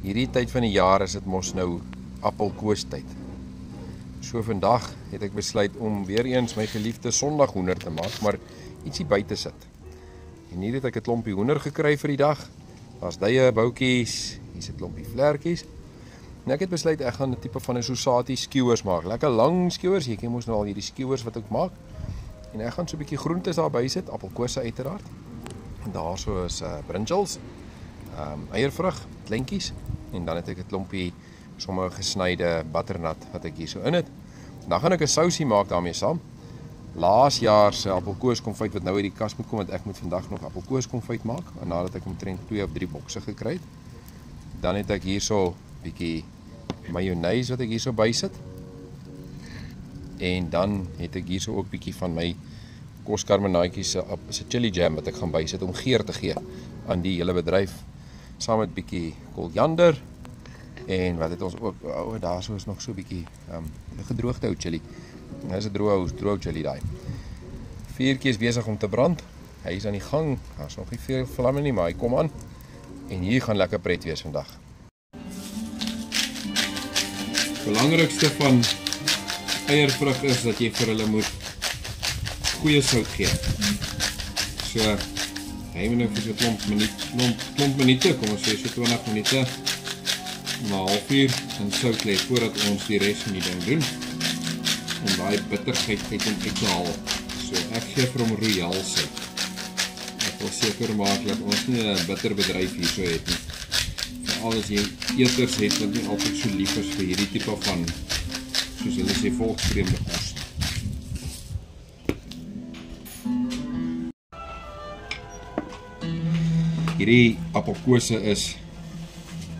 Hierdie tyd van die jaar is dit mos nou appelkoostyd. So vandag het ek besluit om weer eens my geliefde sondaghoender te maak, maar ietsie by te sit. En hier het ek 'n klompie hoender gekry vir die dag. Daar's duie, boutjies, hier's 'n klompie vlerkies. En ek het besluit ek gaan 'n tipe van 'n Sosati skewers maak. Lekker lang skewers, jy ken mos nou al hierdie skewers wat ek maak. En ek gaan so 'n bietjie groentes daarby sit, appelkose uiteraard. En daarso is brinjals, eiervrug, kleintjies, en dan het ek 'n klompie sommer gesnyde butternut wat ek hier so in het. Dan gaan ek 'n sousie maak daarmee saam. Laas jaar se appelkooskonfyt wat nou uit die kas moet kom, want ek moet vandag nog appelkooskonfyt maak, en nadat ek omtrent 2 of 3 bokse gekry het. Dan het ek hierso bietjie mayonaise wat ek hierso bysit. En dan het ek hierso ook bietjie van my koskarbonaatjies se chili jam wat ek gaan bysit om geur te gee aan die hele bedryf, saam met bietjie koriander. En wat het ons ook, daarso is nog so 'n bietjie gedroogde ou chili. Dit is 'n droë chili daai. Vuurtjie is besig om te brand. Hy is aan die gang. Daar's nog nie veel vlamme nie, maar hy kom aan. En hier gaan lekker pret wees vandag. Die belangrikste van eiervrug is dat jy vir hulle moet goeie sout gee. So hy moet nou vir so 'n klomp minute, kom ons sê so 20 minute, na 'n halfuur in sout lê voordat ons die res van die ding doen, om daai bitterheid uit hom uit te haal. So ek gee vir hom royal sout. Ek wil seker maak dat ons nie 'n bitter bedryf hierso het nie. Veral as jy eeters het wat nie altyd so lief is vir hierdie tipe van, soos hulle sê, volksvreemde kos. Hierdie appelkose is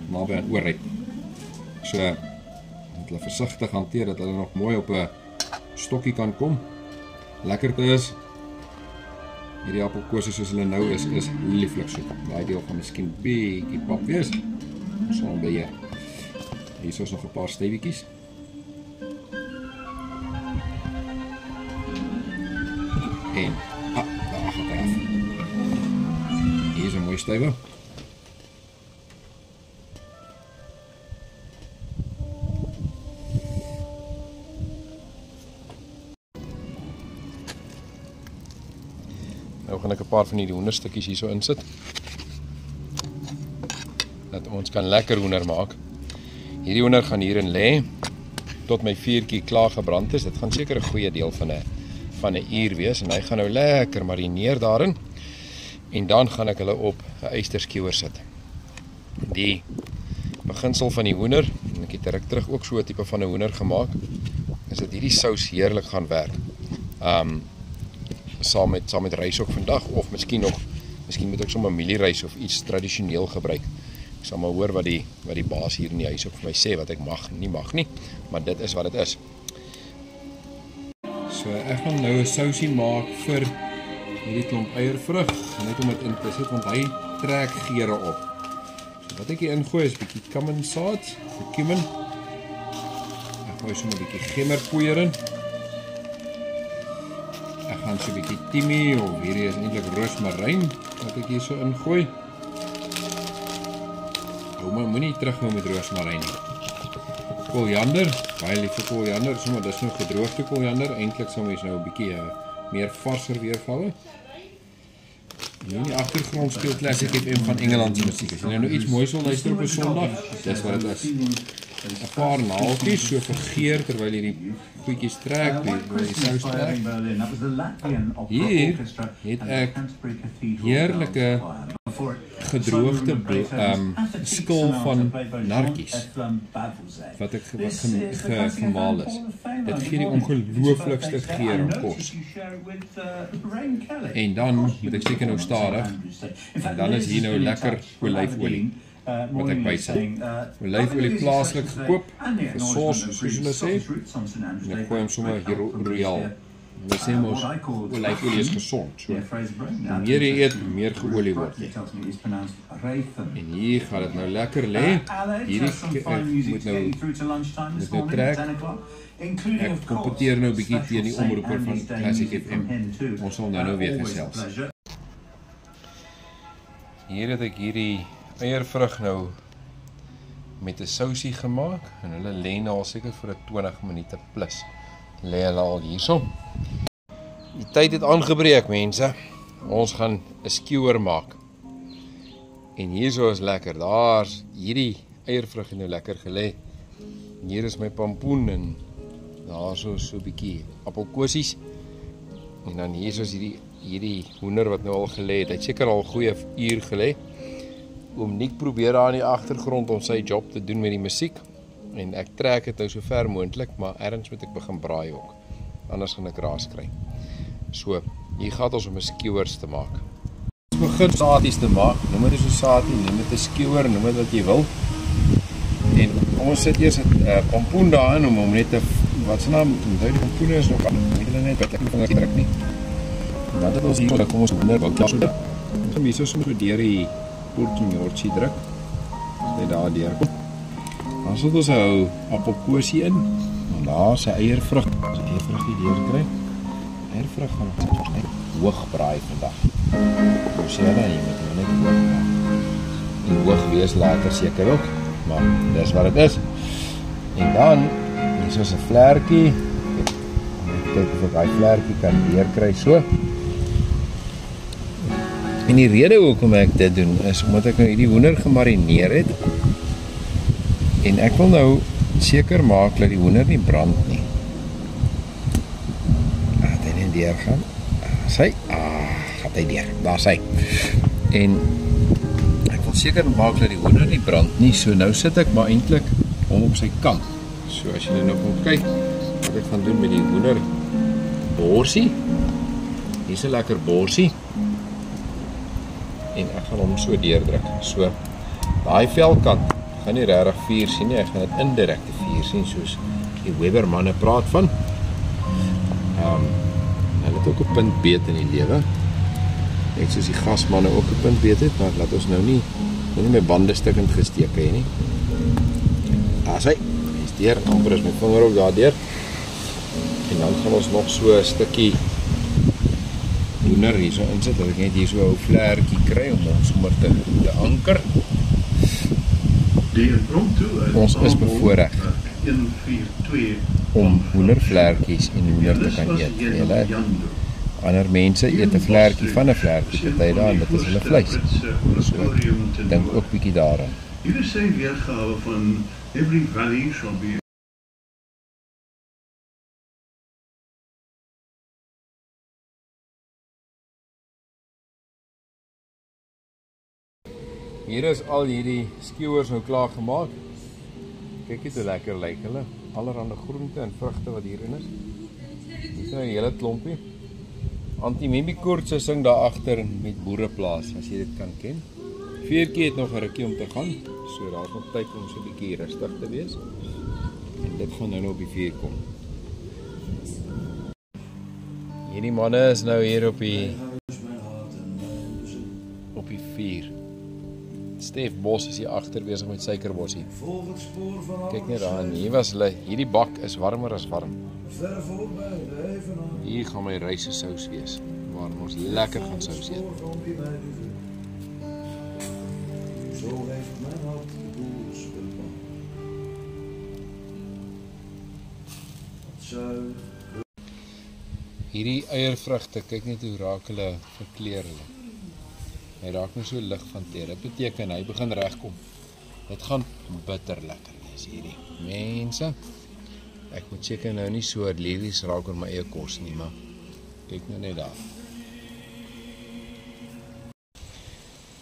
naby aan oorryp. So moet hulle versigtig hanteer dat hulle nog mooi op 'n stokkie kan kom. Lekkerte is hierdie appelkose soos hulle nou is lieflik soet. Daai deel gaan miskien bietjie pap wees. So dan beheer. Hier is nog 'n paar stywietjies. En daar gaan hy af. Hier is 'n mooi stywe. Nou gaan ek 'n paar van hierdie hoenderstukkies hierso insit, dat ons kan lekker hoender maak. Hierdie hoender gaan hierin lê tot my vuurtjie klaar gebrand is. Dit gaan seker 'n goeie deel van 'n uur wees, en hy gaan nou lekker marineer daarin. En dan gaan ek hulle op 'n eysterskiewer sit. Die beginsel van die hoender, en ek het ruk terug ook so 'n tipe van 'n hoender gemaak, is dat hierdie sous heerlik gaan werk. Saam met rys ook vandag, of miskien moet ek sommer mielierys of iets tradisioneel gebruik. Ek sal maar hoor wat die baas hier in die huis ook vir my sê, wat ek mag nie, maar dit is wat dit is. So ek gaan nou 'n sousie maak vir hierdie klomp eiervrug, net om dit in te sit, want hy trek geure op. So wat ek hier ingooi is 'n bietjie cumin-saad, cumin. Ek gooi sommer 'n bietjie gemmerpoeier in. Ek gaan so 'n bietjie timie, of hierdie is eintlik roosmaryn wat ek hier so ingooi. Maar moenie terughou met roosmaryn nie. Koriander, baie lief vir koriander, sommer dis nou gedroogde koriander. Eintlik sou mens nou 'n bietjie meer varser weergawe. En in die agtergrond speel Classic FM van Engeland se musiek. As jy nou iets moois wil luister op 'n Sondag, dis wat dit is. 'n paar naaltjies so vergeer terwyl jy die goedjies trek, die sous trek. Hier het ek heerlike gedroogde skil van narkies wat gemaal is. Dit gee die ongelooflikste geur aan kos. En dan moet ek seker nou stadig, en dan is hier nou lekker olyfolie wat ek bysit. Olyfolie plaaslik gekoop, gesos soos hulle sê, en ek gooi hom sommer hier royal. Hulle sê mos olyfolie is gesond, so hoe meer jy eet, hoe meer geolie word jy. En hier gaan dit nou lekker lê. Hierdie moet nou trek. Ek kompeteer nou 'n bietjie teen die omroeper van Classic FM. Ons sal nou weer gesels. Hier het ek hierdie eiervrug nou met 'n sousie gemaak en hulle lê nou al seker vir 20 minute plus. Lê hulle al hierso. Die tyd het aangebreek, mense. Ons gaan 'n skewer maak. En hierso is lekker. Daar's hierdie eiervrug nou lekker gelê. Hier is my pampoen en daarso so 'n bietjie appelkosies. En dan hierso is hierdie hoender wat nou al gelê het. Hy het seker al 'n goeie uur gelê. Oom Nick probeer daar in die agtergrond om sy job te doen met die musiek. En ek trek dit nou so ver moontlik, maar ergens moet ek begin braai ook. Anders gaan ek raas kry. So, hier gaan ons om 'n skewers te maak. Ons begin saaties te maak. Noem dit so saatie, noem dit 'n skewer, noem dit wat jy wil. En ons sit eers 'n pompoen daarin om hom net te wat se naam, onthou die pompoen is nog aan. Moet hulle net wat lekker vinger druk nie. En dan het ons hier kom ons hoender wou klaar so. Ons gaan hier so deur die portjie druk. Net daar deur kom. Dan sit ons hou appelkosie in. En daar sy eiervrug. As die eiervrug hier deur kry. Eiervrug gaan ons net hoog braai vandag. Ons sê dan jy moet net hoog maak. En hoog wees later seker ook. Maar dis wat dit is. En dan hier is 'n vlekkie. Kyk of ek daai vlekkie kan deurkry so. En die rede hoekom ek dit doen is omdat ek nou hierdie hoender gemarineer het. En ek wil nou seker maak dat die hoender nie brand nie. Laat hy net deurgaan. Gaat hy deur. Daar sy. En ek wil seker maak dat die hoender nie brand nie. So nou sit ek maar eintlik hom op sy kant. So as jy nou kom kyk wat ek gaan doen met die hoender borsie. Hier's 'n lekker borsie. En ek gaan hom so deurdruk. So daai velkant gaan nie regtig vuur sien nie. Ek gaan dit indirekte vuur sien soos die Weber manne praat van. Hulle het ook 'n punt beet in die lewe. Net soos die gasmanne ook 'n punt beet het, maar laat ons nou nie my bande stukkend gesteek hê nie. As hy is deur, amper is my vinger ook daar deur. En dan gaan ons nog so 'n stukkie hoender hier so insit, dat ek net hier so 'n ou vlekkie kry om ons sommer te anker. Ons is bevoorreg om hoendervlekkies en hoender te kan eet. Julle ander mense eet 'n vlekkie van 'n vlekkie, party daar en dit is hulle vleis. So dink ook bietjie daaraan. Hier is sy weergawe van Every Valley Shall Be. Hier is al hierdie skewers nou klaar gemaak. Kyk net hoe lekker lyk hulle. Allerhande groente en vrugte wat hierin is. Hier is nou 'n hele klompie. Antimimikoort se sing daar agter met boereplaas, as jy dit kan ken. Veertjie het nog 'n rukkie om te gaan, so daar's nog tyd om so 'n bietjie rustig te wees. En dit gaan nou op die vuur kom. Hierdie manne is nou hier op die vuur. Stef Bos is hier agter besig met suikerbossie. Kyk net daar, hier was hulle. Hierdie bak is warmer as warm. Hier gaan my ryse sous wees, waar ons lekker gaan sous eet. Hierdie eiervrugte, kyk net hoe raak hulle verkleur hulle. Hy raak nou so lig van teer. Dit beteken hy begin regkom. Dit gaan bitter lekker wees hierdie. Mense, ek moet seker nou nie so liries raak oor my eie kos nie, maar kyk nou net daar.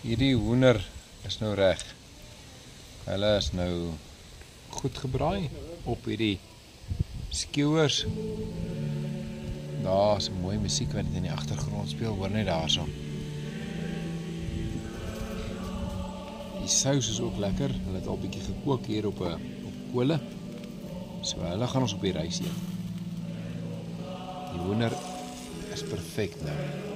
Hierdie hoender is nou reg. Hulle is nou goed gebraai op hierdie skewers. Daar is 'n mooi musiek wat in die agtergrond speel, hoor net daarso. Die sous is ook lekker. Hulle het al bietjie gekook hier op kole. So hulle gaan ons op die rys eet. Die hoender is perfek nou.